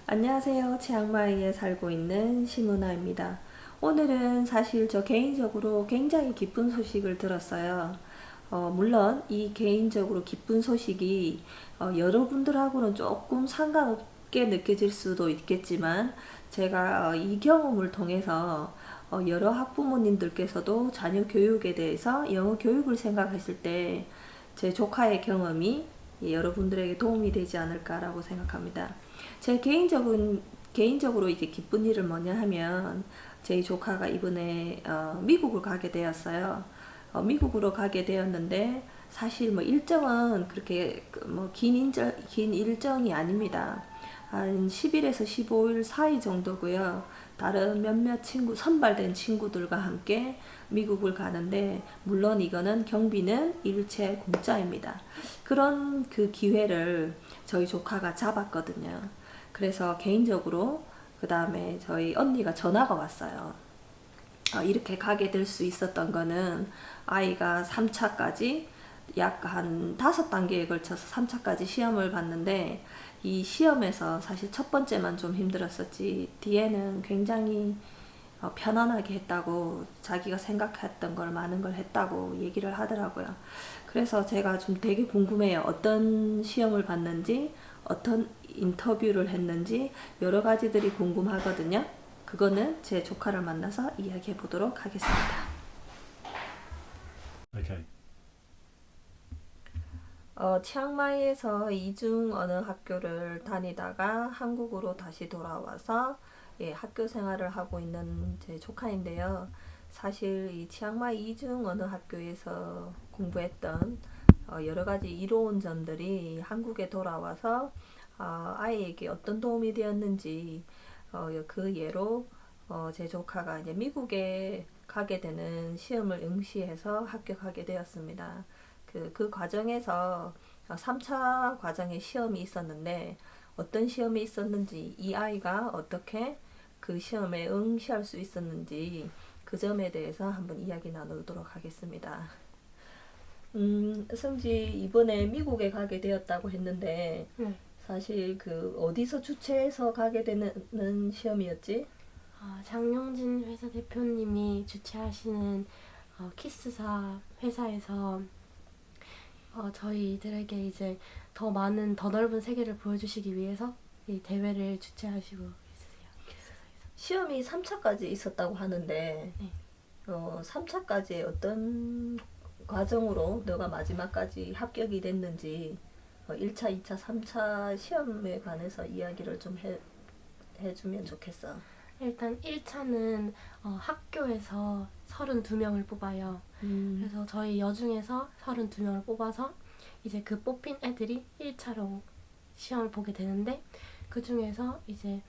안녕하세요. 치앙마이에 살고 있는 심은아입니다. 오늘은 사실 저 개인적으로 굉장히 기쁜 소식을 들었어요. 물론 이 개인적으로 기쁜 소식이 여러분들하고는 조금 상관없게 느껴질 수도 있겠지만 제가 이 경험을 통해서 여러 학부모님들께서도 자녀 교육에 대해서 영어 교육을 생각하실 때 제 조카의 경험이 여러분들에게 도움이 되지 않을까라고 생각합니다. 제 개인적으로 이제 기쁜 일은 뭐냐 하면 제 조카가 이번에 미국을 가게 되었어요. 미국으로 가게 되었는데 사실 뭐 일정은 그렇게 긴 일정이 아닙니다. 한 10일에서 15일 사이 정도고요. 다른 몇몇 선발된 친구들과 함께 미국을 가는데, 물론 이거는 경비는 일체 공짜입니다. 그런 그 기회를 저희 조카가 잡았거든요. 그래서 개인적으로 그 다음에 저희 언니가 전화가 왔어요. 이렇게 가게 될 수 있었던 거는 아이가 3차까지 약 한 5단계에 걸쳐서 3차까지 시험을 봤는데, 이 시험에서 사실 첫 번째만 좀 힘들었었지 뒤에는 굉장히 편안하게 했다고, 자기가 생각했던 걸 많은 걸 했다고 얘기를 하더라고요. 그래서 제가 좀 되게 궁금해요. 어떤 시험을 봤는지, 어떤 인터뷰를 했는지 여러 가지들이 궁금하거든요. 그거는 제 조카를 만나서 이야기해 보도록 하겠습니다. Okay. 치앙마이에서 이중 언어 학교를 다니다가 한국으로 다시 돌아와서 학교 생활을 하고 있는 제 조카인데요. 사실 이 치앙마이 이중 언어 학교에서 공부했던 여러 가지 이로운 점들이 한국에 돌아와서 아이에게 어떤 도움이 되었는지, 그 예로 제 조카가 이제 미국에 가게 되는 시험을 응시해서 합격하게 되었습니다. 그 과정에서 3차 과정에 시험이 있었는데, 어떤 시험이 있었는지, 이 아이가 어떻게 그 시험에 응시할 수 있었는지, 그 점에 대해서 한번 이야기 나누도록 하겠습니다. 승지 이번에 미국에 가게 되었다고 했는데, 네. 사실 그 어디서 주최해서 가게 되는 시험이었지? 장영진 회사 대표님이 주최하시는 키스사 회사에서 저희들에게 이제 더 많은 더 넓은 세계를 보여주시기 위해서 이 대회를 주최하시고 있으세요. 키스사에서. 시험이 3차까지 있었다고 하는데, 네. 3차까지 어떤 과정으로 너가 마지막까지 합격이 됐는지, 1차, 2차, 3차 시험에 관해서 이야기를 좀 해주면 좋겠어. 일단 1차는 학교에서 32명을 뽑아요. 그래서 저희 여중에서 32명을 뽑아서 이제 그 뽑힌 애들이 1차로 시험을 보게 되는데, 그 중에서 이제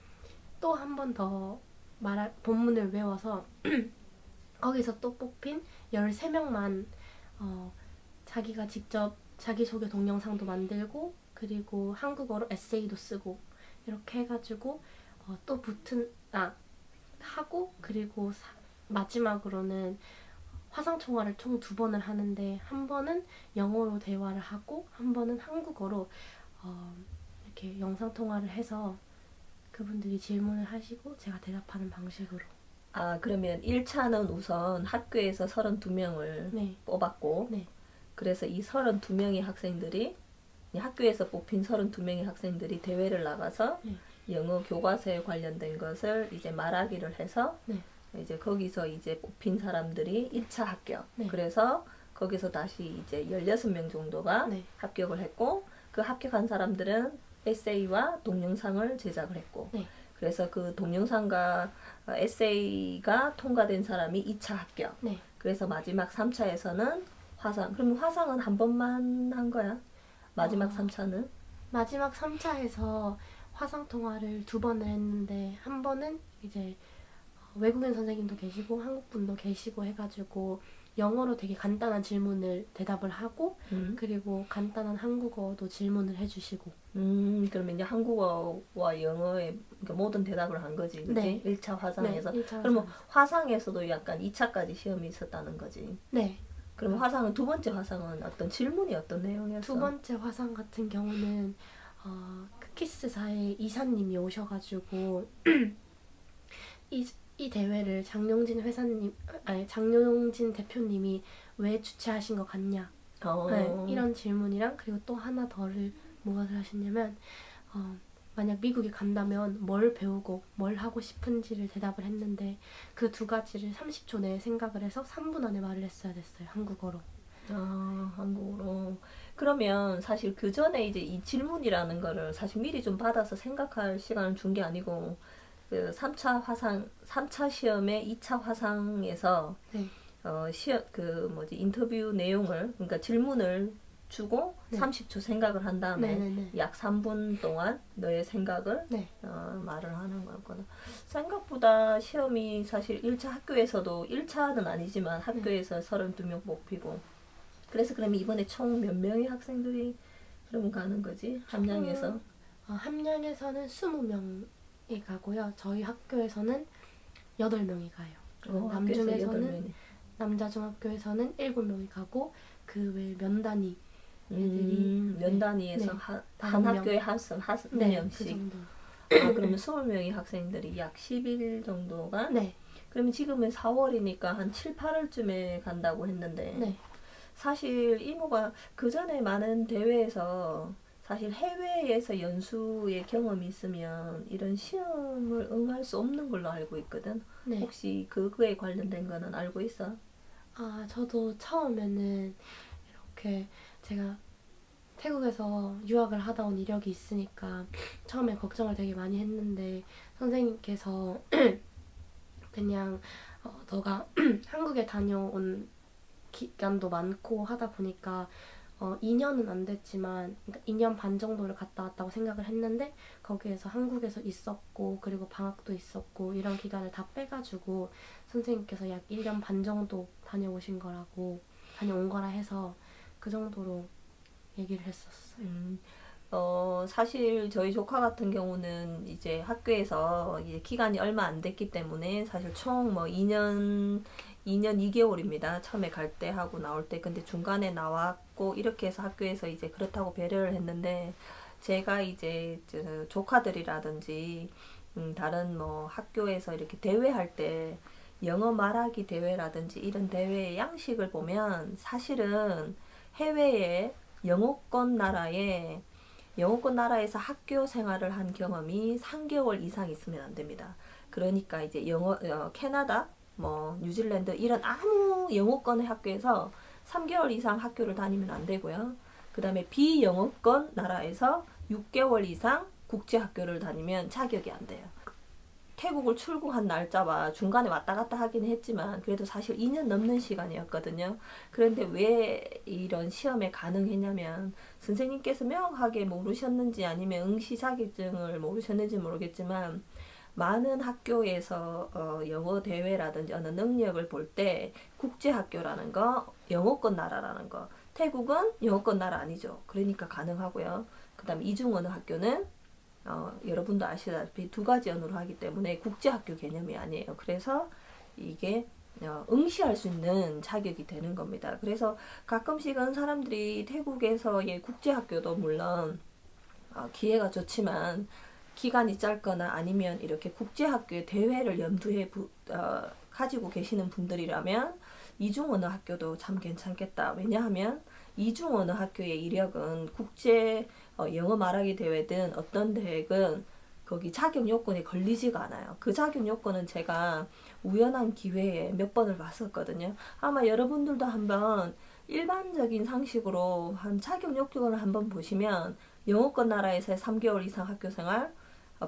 또 한 번 더 말할 본문을 외워서 거기서 또 뽑힌 13명만 자기가 직접 자기소개 동영상도 만들고, 그리고 한국어로 에세이도 쓰고, 이렇게 해가지고 또 하고, 그리고 마지막으로는 화상통화를 총 2번을 하는데, 한 번은 영어로 대화를 하고 한 번은 한국어로 이렇게 영상통화를 해서 그분들이 질문을 하시고 제가 대답하는 방식으로. 그러면 1차는 우선 학교에서 32명을 네. 뽑았고, 네. 그래서 이 32명의 학생들이, 학교에서 뽑힌 32명의 학생들이 대회를 나가서 네. 영어 교과서에 관련된 것을 이제 말하기를 해서, 네. 이제 거기서 이제 뽑힌 사람들이 1차 합격. 네. 그래서 거기서 다시 이제 16명 정도가 네. 합격을 했고, 그 합격한 사람들은 에세이와 동영상을 제작을 했고, 네. 그래서 그 동영상과 에세이가 통과된 사람이 2차 합격. 네. 그래서 마지막 3차에서는 화상. 그럼 화상은 한 번만 한 거야? 마지막 3차는? 마지막 3차에서 화상통화를 2번을 했는데, 한 번은 이제 외국인 선생님도 계시고 한국분도 계시고 해가지고 영어로 되게 간단한 질문을 대답을 하고, 그리고 간단한 한국어도 질문을 해주시고. 그러면 이제 한국어와 영어의 그러니까 모든 대답을 한 거지, 그지? 네. 1차 화상에서. 네, 1차 그러면 화상에서. 화상에서도 약간 2차까지 시험이 있었다는 거지. 네. 그럼 화상은, 두 번째 화상은 어떤 질문이 어떤 내용이었어? 두 번째 화상 같은 경우는 테니스사의 이사님이 오셔가지고 이 대회를 장용진 대표님이 왜 주최하신 것 같냐, 네, 이런 질문이랑, 그리고 또 하나 더를 무엇을 하셨냐면 만약 미국에 간다면 뭘 배우고 뭘 하고 싶은지를 대답을 했는데 그 두 가지를 30초 내에 생각을 해서 3분 안에 말을 했어야 됐어요. 한국어로. 한국어로. 그러면 사실 그 전에 이제 이 질문이라는 거를 사실 미리 좀 받아서 생각할 시간을 준 게 아니고, 그 3차 시험의 2차 화상에서 네. 인터뷰 내용을, 그러니까 질문을 주고 네. 30초 생각을 한 다음에 네네네. 약 3분 동안 너의 생각을 네. 말을 하는 거였거든. 생각보다 시험이 사실 1차 학교에서도 1차는 아니지만 학교에서 32명 뽑히고, 그래서 그러면 이번에 총 몇 명의 학생들이 그럼 가는 거지? 함양에서? 함양에서는 20명이 가고요. 저희 학교에서는 8명이 가요. 남중에서는 남자중학교에서는 7명이 가고, 그 외 면단위 애들이 면단위에서 네. 한 5명. 학교에 한 네, 명씩. 그 정도. 그러면 20명의 학생들이 약 10일 정도가? 네. 그러면 지금은 4월이니까 한 7, 8월쯤에 간다고 했는데, 네. 사실 이모가 그 전에 많은 대회에서 사실 해외에서 연수의 경험이 있으면 이런 시험을 응할 수 없는 걸로 알고 있거든. 네. 혹시 그거에 관련된 거는 알고 있어? 저도 처음에는 이렇게 제가 태국에서 유학을 하다 온 이력이 있으니까 처음에 걱정을 되게 많이 했는데, 선생님께서 그냥 너가 한국에 다녀온 기간도 많고 하다 보니까 2년은 안 됐지만, 그러니까 2년 반 정도를 갔다 왔다고 생각을 했는데, 거기에서 한국에서 있었고 그리고 방학도 있었고 이런 기간을 다 빼가지고 선생님께서 약 1년 반 정도 다녀온 거라 해서 그 정도로 얘기를 했었어요. 사실 저희 조카 같은 경우는 이제 학교에서 이제 기간이 얼마 안 됐기 때문에 사실 총 2년 2개월입니다. 처음에 갈 때 하고 나올 때. 근데 중간에 나왔고 이렇게 해서 학교에서 이제 그렇다고 배려를 했는데, 제가 이제 조카들이라든지 다른 학교에서 이렇게 대회할 때 영어 말하기 대회라든지 이런 대회의 양식을 보면 사실은 해외에 영어권 나라에서 학교 생활을 한 경험이 3개월 이상 있으면 안 됩니다. 그러니까 이제 캐나다, 뉴질랜드 이런 아무 영어권의 학교에서 3개월 이상 학교를 다니면 안 되고요. 그 다음에 비영어권 나라에서 6개월 이상 국제학교를 다니면 자격이 안 돼요. 태국을 출국한 날짜와 중간에 왔다 갔다 하긴 했지만 그래도 사실 2년 넘는 시간이었거든요. 그런데 왜 이런 시험에 가능했냐면, 선생님께서 명확하게 모르셨는지 아니면 응시 자격증을 모르셨는지 모르겠지만, 많은 학교에서 영어 대회라든지 어느 능력을 볼 때 국제학교라는 거, 영어권 나라라는 거, 태국은 영어권 나라 아니죠. 그러니까 가능하고요. 그 다음에 이중언어 학교는 여러분도 아시다시피 2가지 언어로 하기 때문에 국제학교 개념이 아니에요. 그래서 이게 응시할 수 있는 자격이 되는 겁니다. 그래서 가끔씩은 사람들이 태국에서의 국제학교도 물론 기회가 좋지만 기간이 짧거나 아니면 이렇게 국제학교의 대회를 염두에 가지고 계시는 분들이라면 이중언어 학교도 참 괜찮겠다. 왜냐하면 이중언어 학교의 이력은 국제 영어 말하기 대회든 어떤 대회든 거기 자격 요건에 걸리지가 않아요. 그 자격 요건은 제가 우연한 기회에 몇 번을 봤었거든요. 아마 여러분들도 한번 일반적인 상식으로 한 자격 요건을 한번 보시면, 영어권 나라에서의 3개월 이상 학교 생활,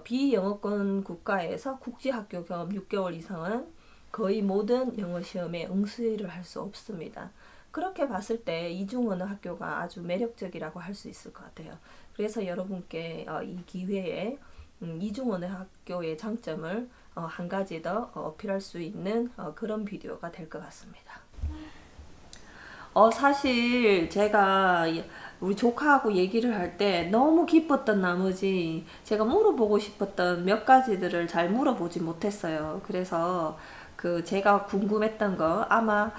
비영어권 국가에서 국제학교 경험 6개월 이상은 거의 모든 영어 시험에 응시를 할 수 없습니다. 그렇게 봤을 때 이중언어 학교가 아주 매력적이라고 할 수 있을 것 같아요. 그래서 여러분께 이 기회에 이중언어 학교의 장점을 한 가지 더 어필할 수 있는 그런 비디오가 될 것 같습니다. 사실 제가 우리 조카하고 얘기를 할 때 너무 기뻤던 나머지 제가 물어보고 싶었던 몇 가지들을 잘 물어보지 못했어요. 그래서 그 제가 궁금했던 거 아마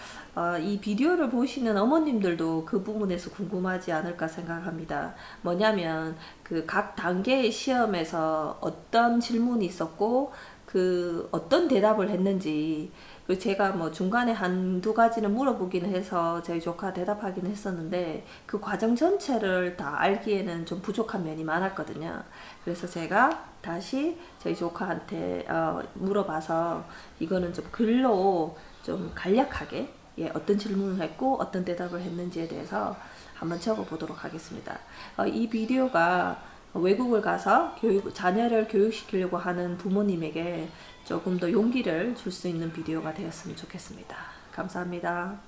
이 비디오를 보시는 어머님들도 그 부분에서 궁금하지 않을까 생각합니다. 뭐냐면 그 각 단계의 시험에서 어떤 질문이 있었고 그 어떤 대답을 했는지, 그 제가 뭐 중간에 한두 가지는 물어보긴 해서 저희 조카 대답하긴 했었는데 그 과정 전체를 다 알기에는 좀 부족한 면이 많았거든요. 그래서 제가 다시 저희 조카한테 물어봐서 이거는 좀 글로 좀 간략하게, 예, 어떤 질문을 했고 어떤 대답을 했는지에 대해서 한번 적어 보도록 하겠습니다. 이 비디오가 외국을 가서 자녀를 교육시키려고 하는 부모님에게 조금 더 용기를 줄 수 있는 비디오가 되었으면 좋겠습니다. 감사합니다.